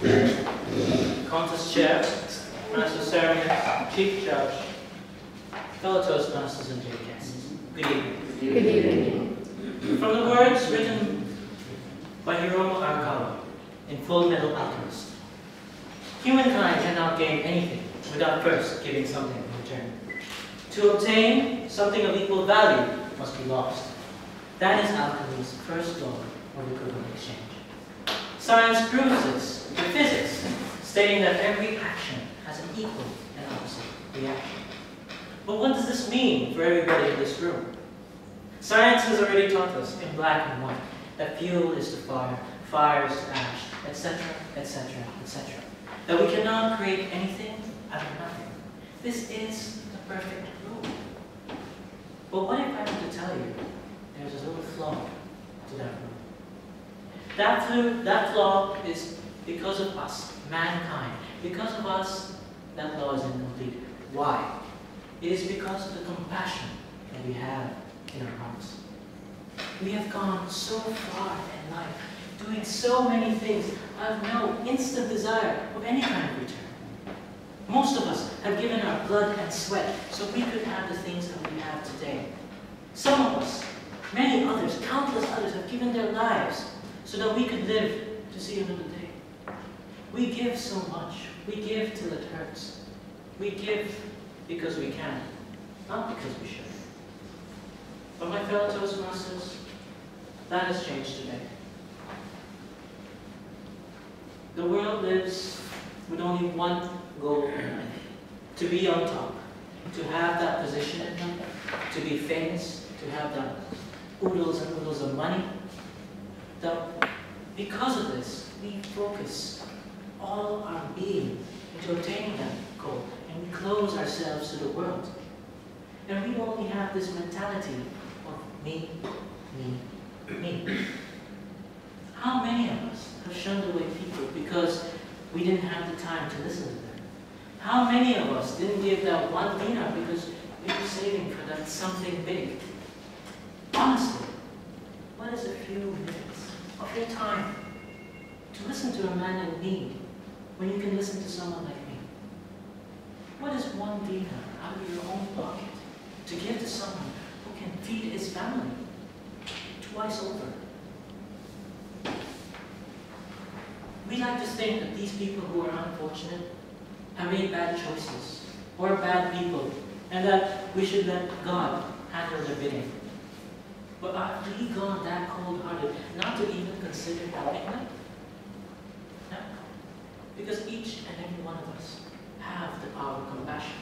Contest Chair, Master of Ceremonies, Chief Judge, fellow Toastmasters and dear guests, good evening. Good evening. From the words written by Hiromu Arakawa in Full Metal Alchemist, humankind cannot gain anything without first giving something in return. To obtain something of equal value must be lost. That is alchemy's first law of equivalent exchange. Science proves this with physics, stating that every action has an equal and opposite reaction. But what does this mean for everybody in this room? Science has already taught us in black and white that fuel is to fire, fire is to ash, etc., etc., etc. That we cannot create anything out of nothing. This is the perfect rule. But what if I were to tell you there's a little flaw to that rule? That flaw is because of us, mankind. Because of us, that law is incomplete. Why? It is because of the compassion that we have in our hearts. We have gone so far in life, doing so many things out of no instant desire of any kind of return. Most of us have given our blood and sweat so we could have the things that we have today. Some of us, many others, countless others have given their lives so that we could live to see another day. We give so much. We give till it hurts. We give because we can, not because we should. But my fellow Toastmasters, that has changed today. The world lives with only one goal in life: to be on top, to have that position in life, to be famous, to have that oodles and oodles of money. Because of this, we focus all our being into obtaining that goal, and we close ourselves to the world. And we only have this mentality of me, me, me. How many of us have shunned away people because we didn't have the time to listen to them? How many of us didn't give that one dinar because we were saving for that something big? Honestly, what is a few minutes of your time to listen to a man in need when you can listen to someone like me? What is one dinar out of your own pocket to give to someone who can feed his family twice over? We like to think that these people who are unfortunate have made bad choices or bad people, and that we should let God handle their bidding. But have we gone that cold-hearted not to even consider helping them? No. Because each and every one of us have the power of compassion.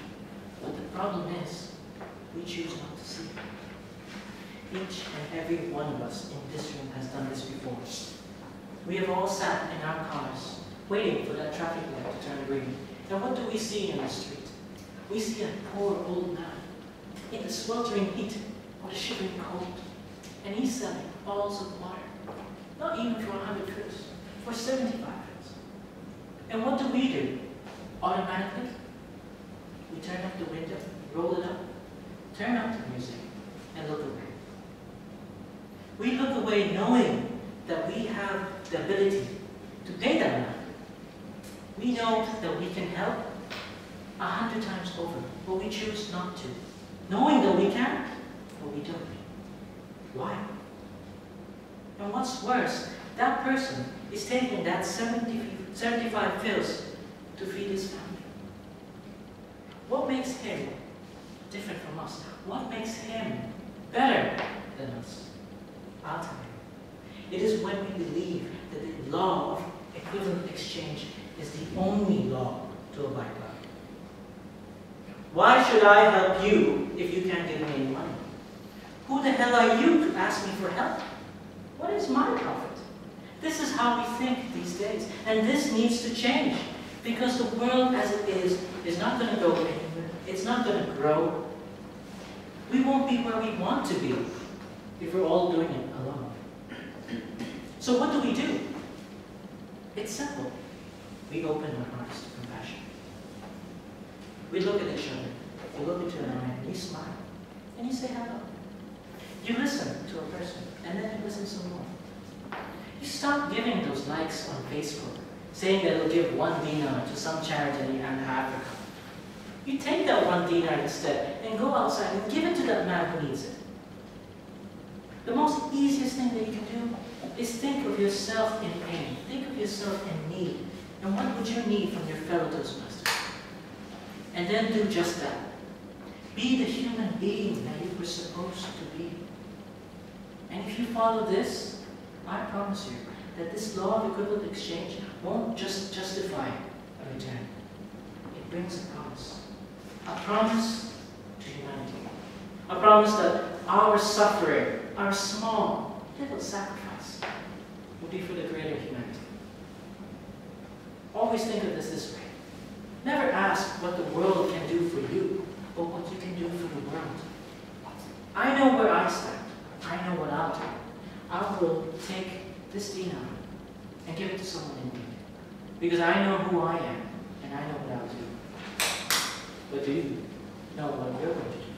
But the problem is, we choose not to see it. Each and every one of us in this room has done this before. We have all sat in our cars, waiting for that traffic light to turn green. And what do we see in the street? We see a poor old man in the sweltering heat or the shivering cold. And he's selling bottles of water, not even for 100 trips, for 75 trips. And what do? Automatically, we turn up the window, roll it up, turn up the music, and look away. We look away knowing that we have the ability to pay that amount. We know that we can help 100 times over, but we choose not to. Knowing that we can, but we don't. Why? And what's worse, that person is taking that 75 pills to feed his family. What makes him different from us? What makes him better than us? I'll tell you. It is when we believe that the law of equivalent exchange is the only law to abide by. Why should I help you if you can't give me any money? Who the hell are you to ask me for help? What is my profit? This is how we think these days, and this needs to change, because the world as it is not going to go anywhere. It's not going to grow. We won't be where we want to be if we're all doing it alone. So what do? It's simple. We open our hearts to compassion. We look at each other. We look into an eye and we smile. And you say hello. You listen to a person, and then you listen some more. You stop giving those likes on Facebook saying that it'll give 1 dinar to some charity in Africa. You take that 1 dinar instead and go outside and give it to that man who needs it. The most easiest thing that you can do is think of yourself in pain. Think of yourself in need. And what would you need from your fellow Toastmasters? And then do just that. Be the human being that you were supposed to be. And if you follow this, I promise you that this law of equivalent exchange won't just justify a return. It brings a promise. A promise to humanity. A promise that our suffering, our small, little sacrifice, will be for the greater humanity. Always think of this way. Never ask what the world can do for you, but what you can do for the world. I know where I stand. I know what I'll do. I will take this dinar and give it to someone in need. Because I know who I am, and I know what I'll do. But do you know what you're going to do?